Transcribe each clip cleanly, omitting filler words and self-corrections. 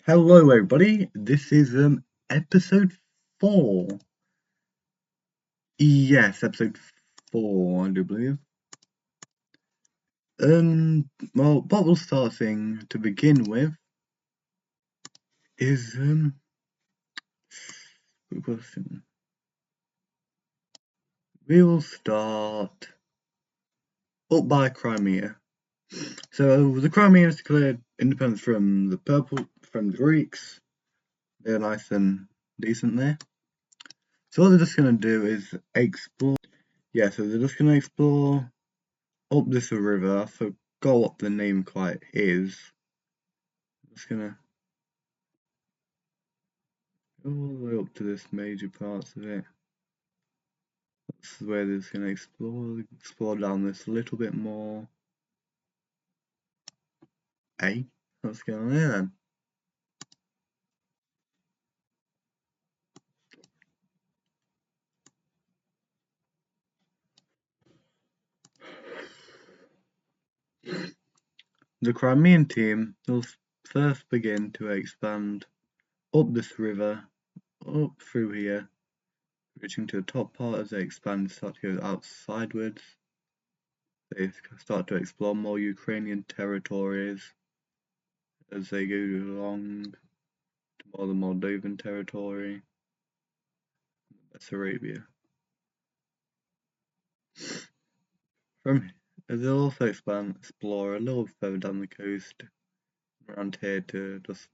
Hello everybody, this is episode 4. Yes, episode 4 I do believe. Well, what we'll start saying to begin with is good question. We will start up by Crimea. So the Crimea has declared independence from the Greeks. They're nice and decent there. So what they're just gonna do is explore. Yeah, so they're just gonna explore up this river. I forgot what the name quite is. I'm just gonna go all the way up to this major parts of it. This is where they're just gonna explore down this a little bit more. Hey, what's going on there then? The Crimean team will first begin to expand up this river, up through here, reaching to the top part as they expand, start to go out sideways. They start to explore more Ukrainian territories as they go along to more the Moldovan territory, Bessarabia. From they'll also explore a little further down the coast around here to just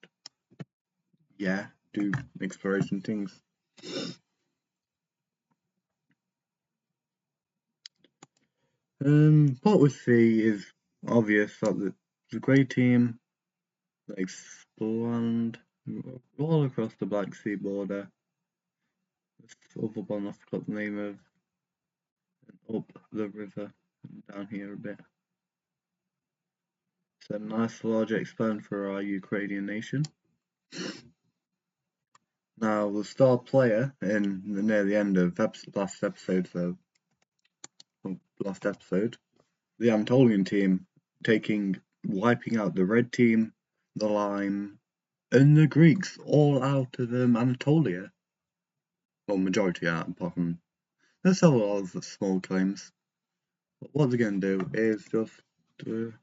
do exploration things. What we see is obvious that the grey team expand all across the Black Sea border. This other one I forgot the name of, and up the river and down here a bit. It's a nice large expand for our Ukrainian nation. Now the star player near the end of last episode, the Anatolian team wiping out the red team, the Lime, and the Greeks all out of Anatolia. Well, majority out, apart from there's several other small claims. But what they're going to do is just they're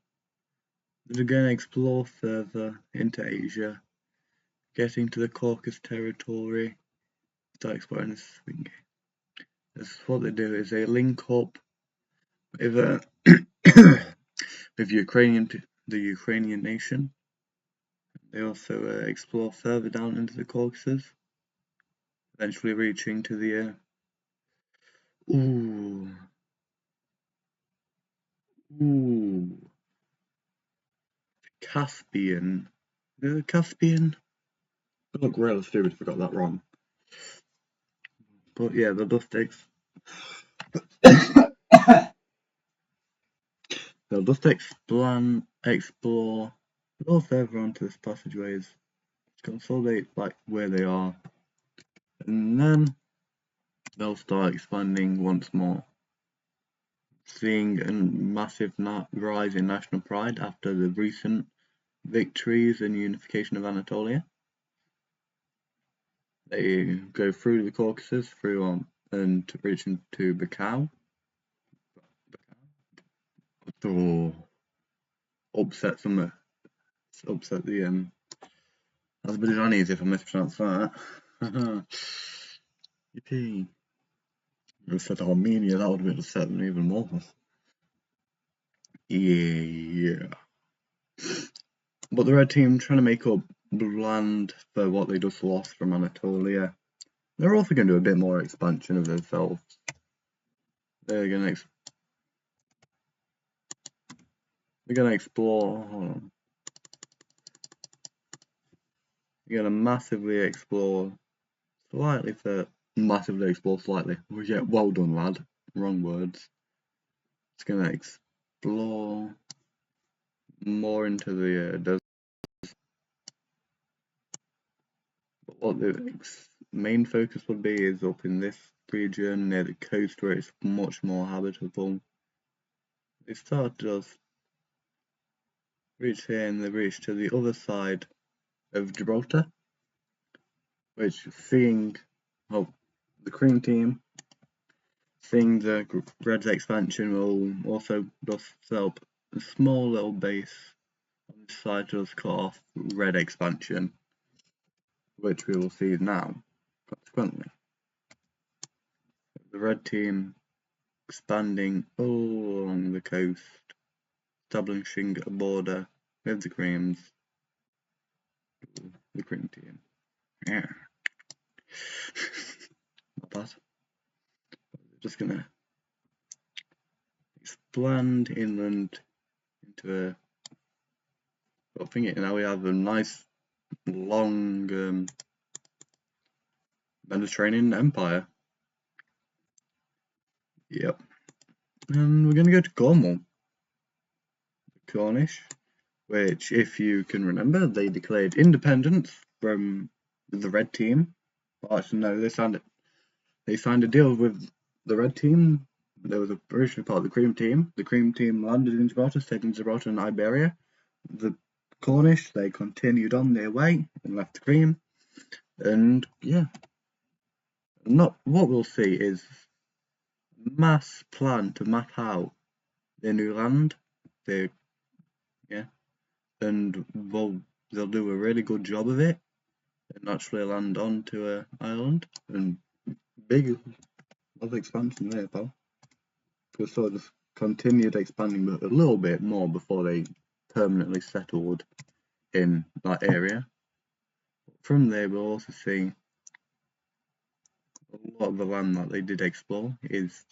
going to explore further into Asia, getting to the Caucasus territory, start exploring this thing. What they do is they link up with with the Ukrainian nation. They also explore further down into the Caucasus, eventually reaching to the Caspian. The Caspian? I look really stupid if I got that wrong. But yeah, they'll just explore a little further onto this passageways, consolidate like where they are, and then they'll start expanding once more, seeing a massive rise in national pride after the recent victories and unification of Anatolia. They go through the Caucasus, and reaching to Baikal. To upset the Azerbaijanis if I mispronounce that. Yippee. If I said Armenia, that would have upset them even more. Yeah. But the red team trying to make up land for what they just lost from Anatolia. They're also going to do a bit more expansion of themselves. They're going to explore. Hold on. They're going to massively explore slightly. Yeah, well done, lad. Wrong words. It's going to explore more into the desert. But what the main focus would be is up in this region near the coast where it's much more habitable. They start to just reach here and they reach to the other side of Gibraltar, which seeing the cream team, seeing the Reds expansion will also just set up a small little base on this side to just cut off Red expansion, which we will see now, consequently. The Red team expanding all along the coast, establishing a border with the Creams, the Cream team. Yeah. Not bad. Just gonna expand inland into a thing. Now we have a nice long Mediterranean empire. Yep. And we're gonna go to Cornwall. The Cornish, which, if you can remember, they declared independence from the Red team. Well, actually, no, they signed a deal with the Red team. There was originally part of the Cream team. The Cream team landed in Gibraltar, stayed in Gibraltar and Iberia. The Cornish, they continued on their way and left the Cream. And yeah, what we'll see is mass plan to map out their new land. And they'll do a really good job of it and actually land onto an island. And big of expansion there, pal. Because sort of continued expanding a little bit more before they permanently settled in that area. From there, we'll also see a lot of the land that they did explore is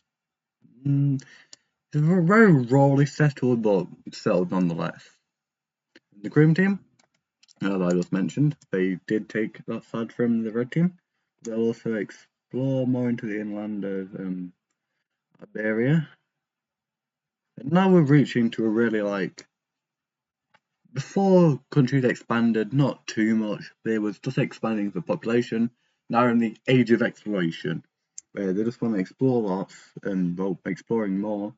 very rawly settled, but settled nonetheless. The Cream team, as I just mentioned, they did take that side from the Red team. They'll also explore more into the inland of Iberia. And now we're reaching to a really before countries expanded, not too much, they was just expanding the population. Now in the age of exploration, where they just want to explore lots, and exploring more,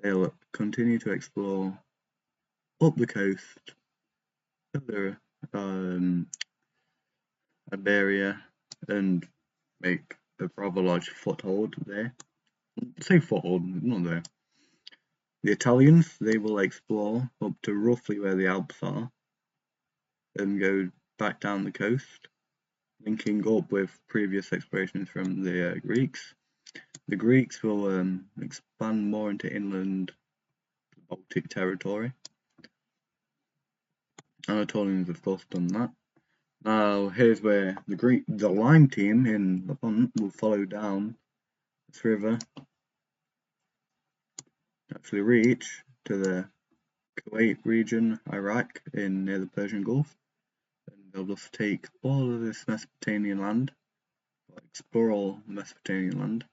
they'll continue to explore up the coast, further Iberia, and make a rather large foothold there. Say foothold, not there. The Italians, they will explore up to roughly where the Alps are and go back down the coast, linking up with previous explorations from the Greeks. The Greeks will expand more into inland Baltic territory. Anatolians, of course, done that. Now, here's where the Lime team in Levant will follow down this river, actually reach to the Kuwait region, Iraq, near the Persian Gulf, and they'll just take all of this Mesopotamian land, explore all Mesopotamian land,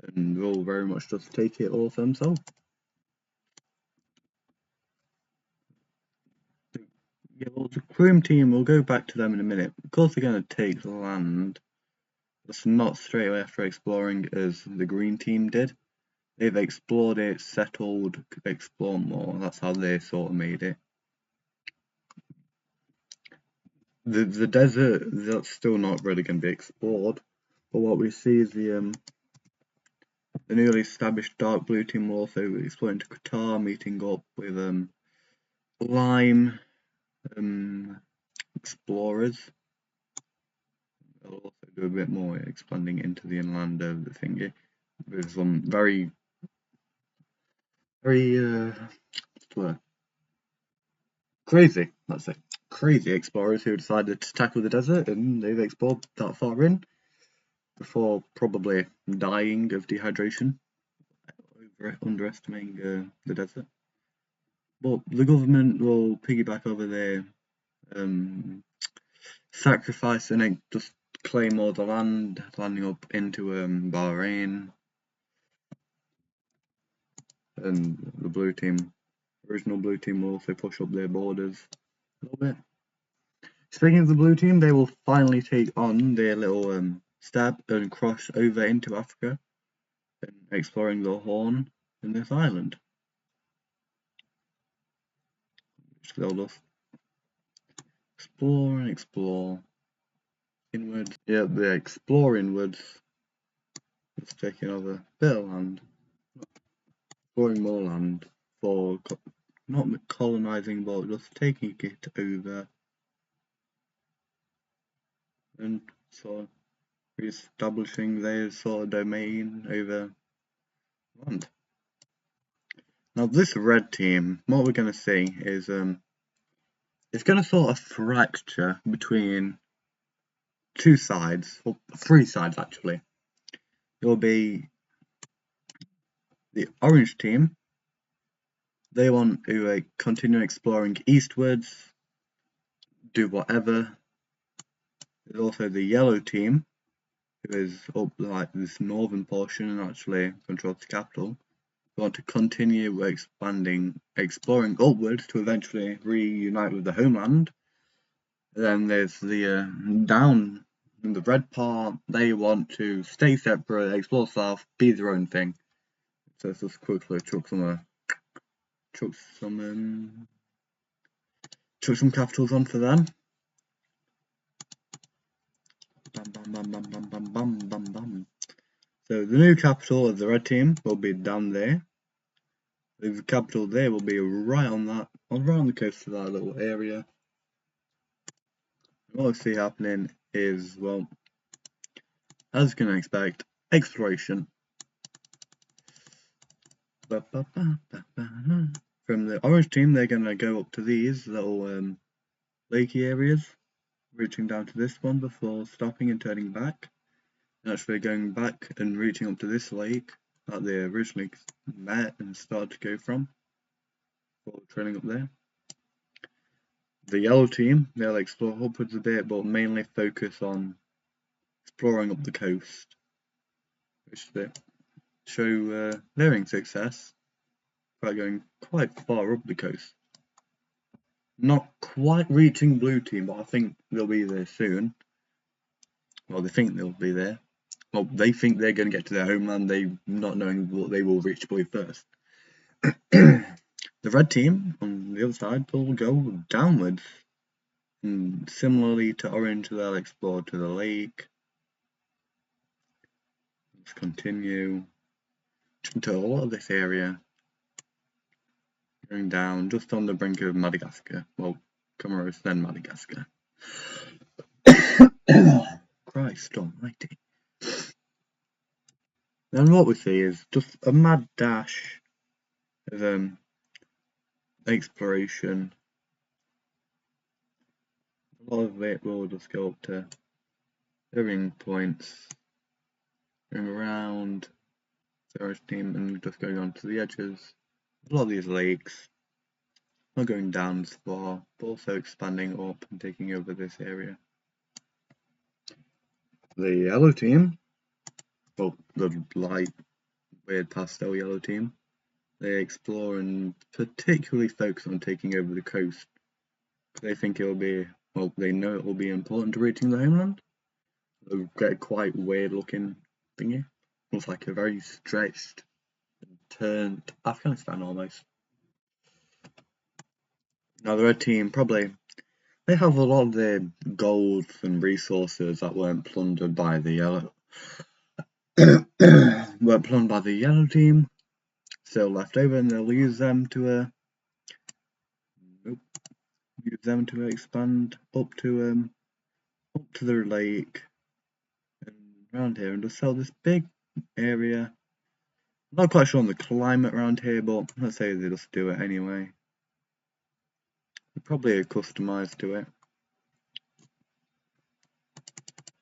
and they'll very much just take it all for themselves. Yeah, well, the Cream team, we'll go back to them in a minute. Of course, they're going to take the land. It's not straight away after exploring as the Green team did. They've explored it, settled, explored more. That's how they sort of made it. The desert, that's still not really going to be explored. But what we see is the newly established Dark Blue team will also explore into Qatar, meeting up with Lime explorers. They'll also do a bit more expanding into the inland of the thingy with some very crazy, let's say, crazy explorers who decided to tackle the desert, and they've explored that far in before probably dying of dehydration, underestimating the desert. But the government will piggyback over their sacrifice and just claim all the land, landing up into Bahrain, and the blue team, original blue team, will also push up their borders a little bit. Speaking of the blue team, they will finally take on their little step and cross over into Africa and exploring the Horn in this island. Which they'll just Explore and explore. Inwards. Yeah, they explore inwards. It's taking over a bit of land. Exploring more land for not colonizing, but just taking it over. And sort of re-establishing their sort of domain over land. Now this red team, what we're going to see is it's going to sort of fracture between two sides, or three sides actually. There will be the orange team. They want to continue exploring eastwards, do whatever. There's also the yellow team, who is up like this northern portion and actually controls the capital. They want to continue exploring upwards to eventually reunite with the homeland. Then there's the down in the red part. They want to stay separate, explore south, be their own thing. So let's just quickly chuck some capitals on for them. Bam, bam, bam, bam, bam, bam, bam, bam, bam. So the new capital of the red team will be down there. The capital there will be right on the coast of that little area. And what we see happening is, well, as you can expect, exploration. From the orange team, they're going to go up to these little lakey areas, reaching down to this one before stopping and turning back. And actually going back and reaching up to this lake that they originally met and started to go from, before trailing up there. The yellow team, they'll explore upwards a bit, but mainly focus on exploring up the coast, which they show varying success by going quite far up the coast. Not quite reaching blue team, but I think they'll be there soon. Well, they think they'll be there. Well, they think they're going to get to their homeland, they not knowing what they will reach blue first. The red team on the other side will go downwards. And similarly to orange, they'll explore to the lake. Let's continue to a lot of this area. Going down just on the brink of Madagascar. Well, Comoros, then Madagascar. Christ almighty. Then what we see is just a mad dash of exploration. A lot of it will just go up to varying points, going around the orange team and just going on to the edges. A lot of these lakes, not going down as far, but also expanding up and taking over this area. The yellow team, well, the light, weird pastel yellow team, they explore and particularly focus on taking over the coast. They think it will be, well, they know it will be important to reaching the homeland. They'll get a quite weird looking thingy. Looks like a very stretched and turned Afghanistan almost. Now the red team they have a lot of their gold and resources that weren't plundered by the yellow team, still left over, and they'll use them to expand up to the lake and around here and just sell this big area. Not quite sure on the climate around here, but let's say they just do it anyway. They're probably customized to it.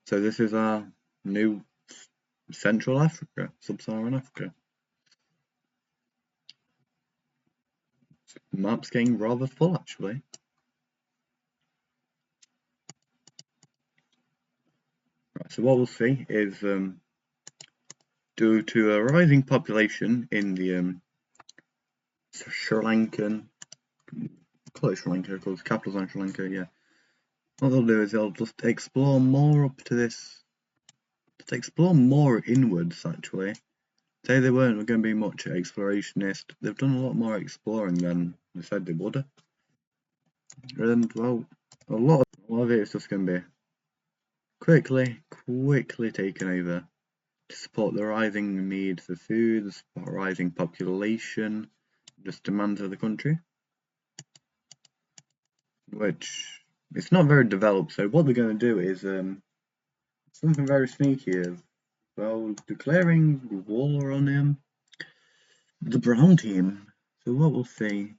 So this is our new Central Africa, Sub-Saharan Africa. The map's getting rather full actually. Right, so what we'll see is due to a rising population in the Sri Lankan, call it Sri Lanka because the capital's on Sri Lanka, yeah. What they'll do is they'll just explore more up to this, explore more inwards actually. Say they weren't going to be much explorationist, they've done a lot more exploring than they said they would. And well, a lot of it's just going to be quickly taken over to support the rising need for food, the rising population, just demands of the country, which it's not very developed. So what they're going to do is something very sneaky, well, declaring war on the brown team. So what we'll see,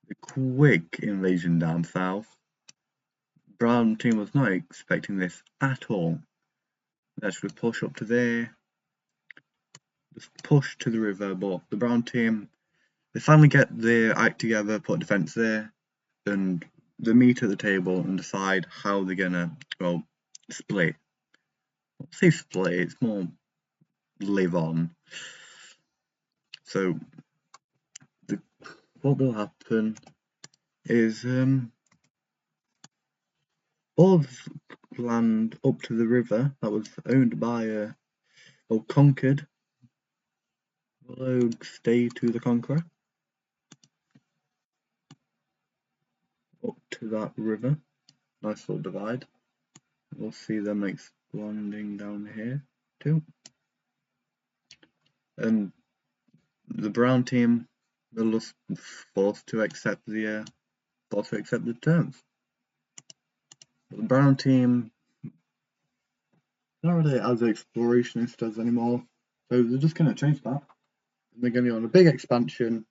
the quick invasion down south. Brown team was not expecting this at all. They actually push up to there, just push to the river, but the brown team, they finally get their act together, put defense there, and they meet at the table and decide how they're gonna, well, split. I'll say split, it's more live on. So what will happen is all of land up to the river that was owned by or conquered will stay to the conqueror up to that river. Nice little divide. We'll see them expanding down here too. And the brown team will just forced to accept the terms. The brown team not really as explorationists as anymore, so they're just going to change that. And they're going to go on a big expansion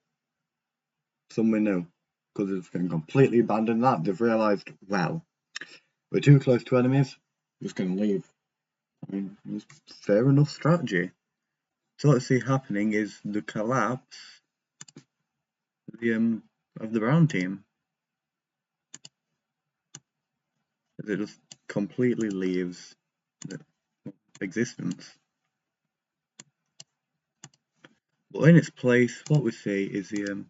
somewhere new, because it's going to completely abandon that. They've realised, well, we're too close to enemies, we're just going to leave. I mean, it's fair enough strategy. So what I see happening is the collapse of the brown team. As it just completely leaves existence. But in its place, what we see is the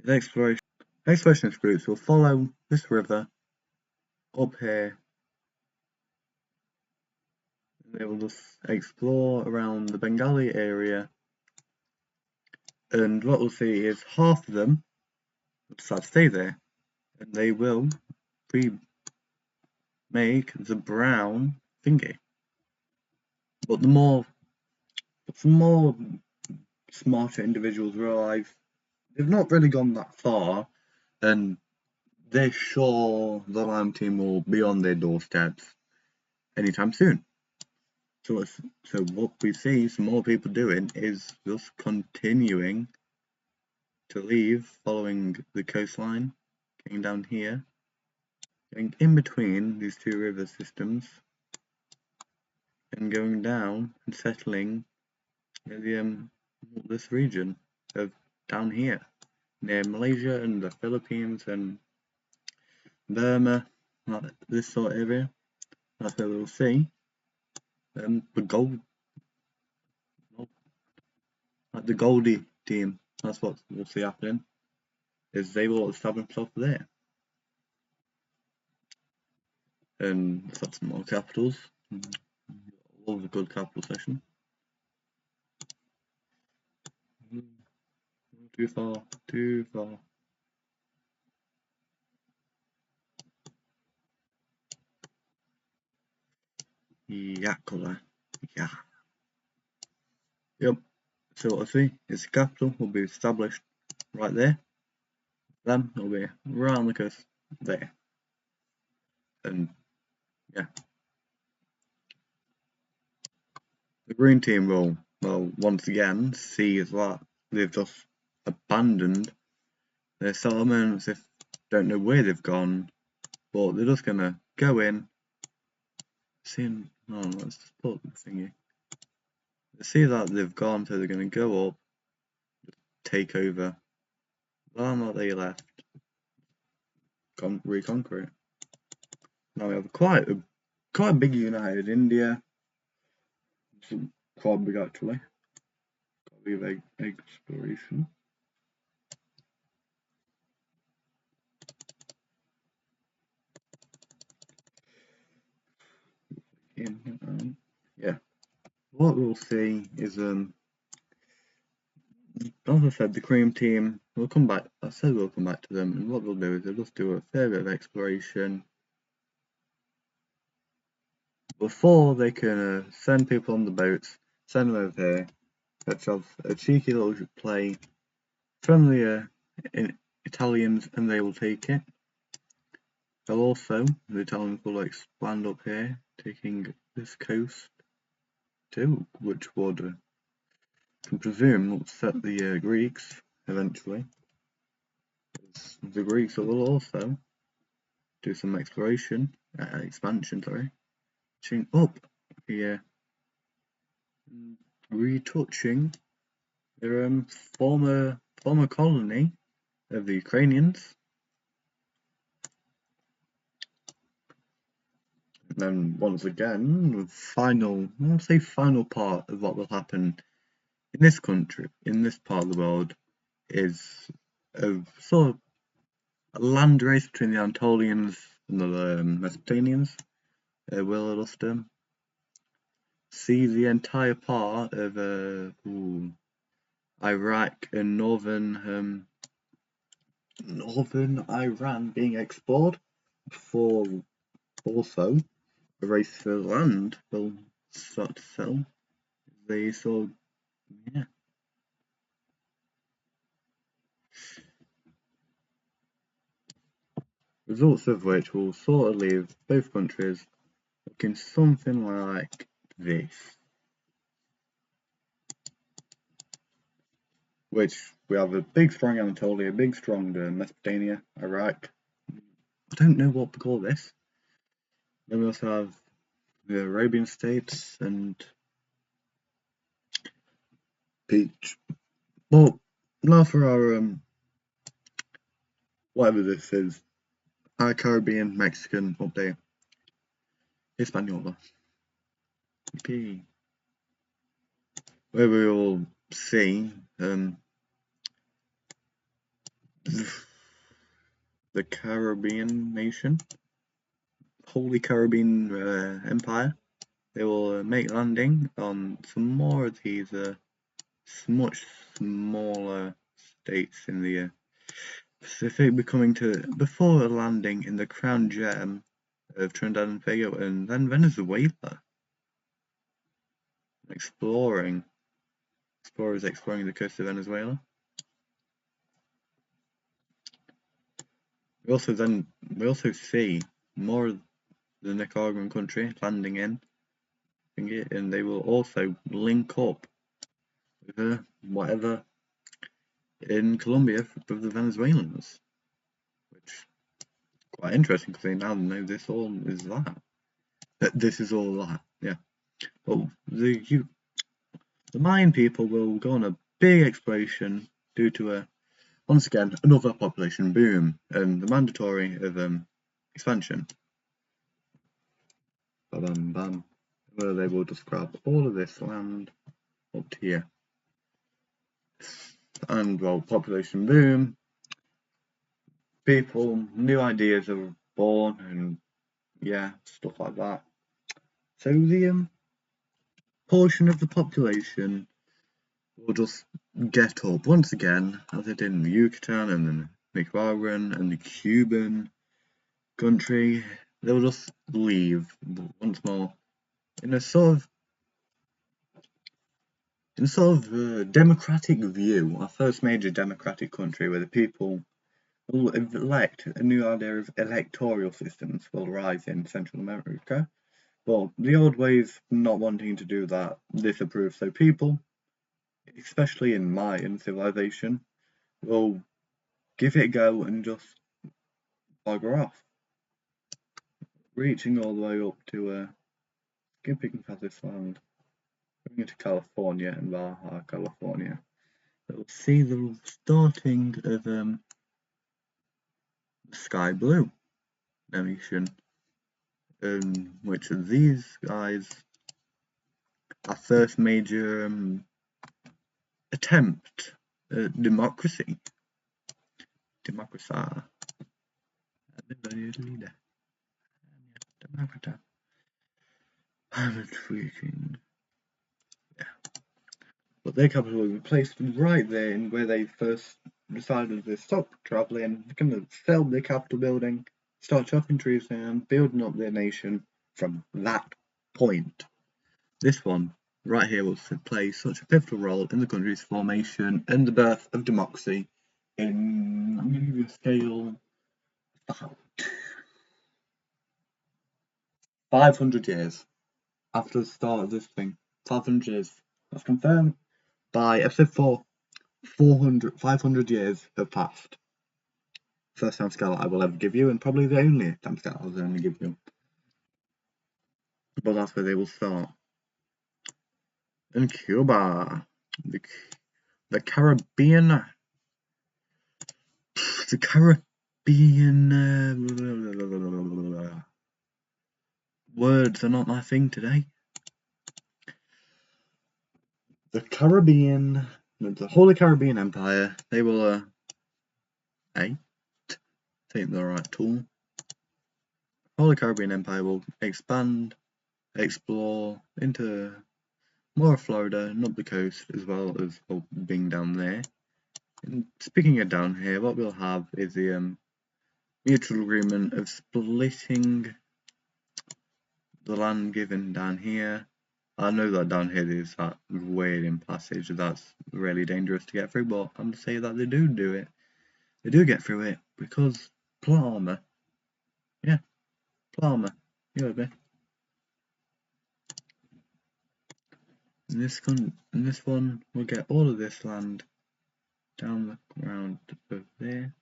explorationist groups will follow this river up here. They will just explore around the Bengali area, and what we'll see is half of them will decide to stay there, and they will make the brown thingy. But the more smarter individuals realise they've not really gone that far, and they're sure the lime team will be on their doorsteps anytime soon. So what we see some more people doing is just continuing to leave, following the coastline, getting down here, getting in between these two river systems, and going down and settling in this region of down here, near Malaysia and the Philippines and Burma, this sort of area. That's where we'll see the Goldie team. That's what we'll see happening. Is they will establish themselves there, and let's have some more capitals. Love a good capital session. Too far. Yeah, colour. Yeah. Yep. So what I see is the capital will be established right there. Then it'll be around the coast there. And yeah. The green team will, well, once again see that they've just abandoned their settlements. If don't know where they've gone, but they're just gonna go in. Let's just put the thingy. They see that they've gone, so they're gonna go up, take over land that they left, reconquer it. Now we have quite a big united India. It's quite big actually. Quite a big exploration. Yeah. What we'll see is as I said, the cream team will come back I said we'll come back to them, and what they'll do is they'll just do a fair bit of exploration before they can send people on the boats, send them over here, let's have a cheeky little play from the Italians, and they will take it. They'll also, the Italians will expand up here, taking this coast too, which would, can presume, upset the Greeks eventually. The Greeks will also do some expansion, sorry, up here, retouching their former colony of the Ukrainians. And then once again, the final part of what will happen in this country, in this part of the world, is a sort of a land race between the Anatolians and the Mesopotamians. We'll just see the entire part of Iraq and northern Iran being explored, before also the race for land will start to settle. They sort of, yeah. Results of which will sort of leave both countries looking something like this. Which we have a big strong Anatolia, big strong Mesopotamia, Iraq. I don't know what to call this. Then we also have the Arabian states and Peach. Well, now for our whatever this is, our Caribbean Mexican update. Hispaniola. Okay. Where we will see the Caribbean nation, Holy Caribbean Empire. They will make landing on some more of these much smaller states in the Pacific, before landing in the crown gem of Trinidad and Tobago, and then Venezuela. Explorers exploring the coast of Venezuela. We also see more of the Nicaraguan country landing in, and they will also link up with whatever in Colombia with the Venezuelans, which is quite interesting because they now know this all is that. This is all that, yeah. But the Mayan people will go on a big exploration due to once again another population boom and the mandatory of expansion. Bam bam, where they will just grab all of this land up to here. And well, population boom, people, new ideas are born, and yeah, stuff like that. So the portion of the population will just get up once again, as it did in the Yucatan and the Nicaraguan and the Cuban country. They'll just leave once more in a sort of democratic view, our first major democratic country where the people will elect a new idea of electoral systems will rise in Central America. Well, the old ways not wanting to do that disapprove, so people, especially in Mayan civilization, will give it a go and just bugger off, reaching all the way up to skipping past this land, going into California and Baja California. We'll see the starting of Sky Blue nation, which are these guys, our first major attempt at democracy. I'm intriguing. Yeah. But their capital will be placed right there in where they first decided to stop travelling, kind of sell the capital building, start chopping trees down, building up their nation from that point. This one right here will play such a pivotal role in the country's formation and the birth of democracy in, I'm going to give you a scale, about 500 years after the start of this thing. 500 years. That's confirmed by episode 4. 500 years have passed. First time scale I will ever give you, and probably the only time scale I'll only give you. But that's where they will start. In Cuba, the Caribbean, words are not my thing today. The Holy Caribbean Empire, they will, take the right tool. Holy Caribbean Empire will expand, explore into more of Florida and up the coast, as well as being down there. And speaking of down here, what we'll have is the mutual agreement of splitting the land given down here. I know that down here there's that wailing passage that's really dangerous to get through, but I'm to say that they do it. They do get through it because plot armor. Yeah, plot armor. You with me? In this one, we'll get all of this land down the ground over there.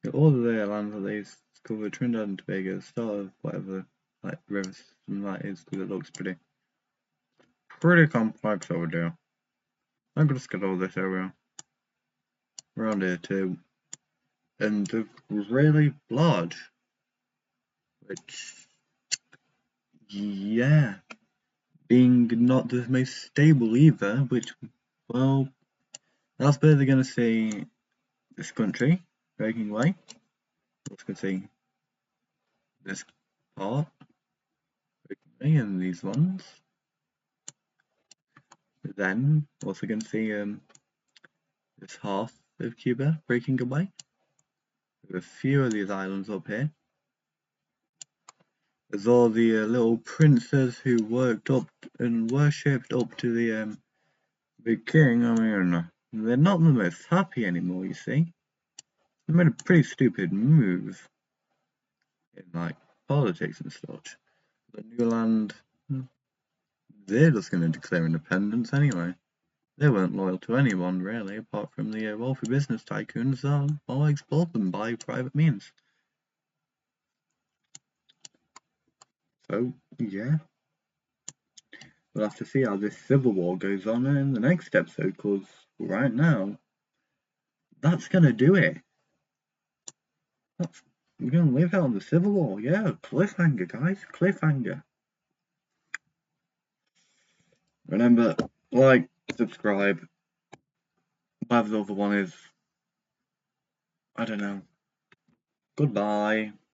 Get all of their land that they discovered Trinidad and Tobago, the start of whatever like river system that is, because it looks pretty complex over there. I'm gonna get all this area around here too, and they're really large, which, yeah, being not the most stable either, which, well, that's where they're gonna see this country breaking away. Let's go see this part breaking away, and these ones. Then also gonna see this half of Cuba breaking away. There are a few of these islands up here. There's all the little princes who worked up and worshipped up to the king. I mean, they're not the most happy anymore, you see. They made a pretty stupid move in like politics and such. The new land, they're just gonna declare independence anyway. They weren't loyal to anyone really, apart from the wealthy business tycoons that all explored them by private means. So, yeah. We'll have to see how this civil war goes on in the next episode, because right now, that's gonna do it. We're gonna live out on the civil war, yeah, cliffhanger, guys, cliffhanger. Remember, like, subscribe, whatever the other one is, I don't know. Goodbye.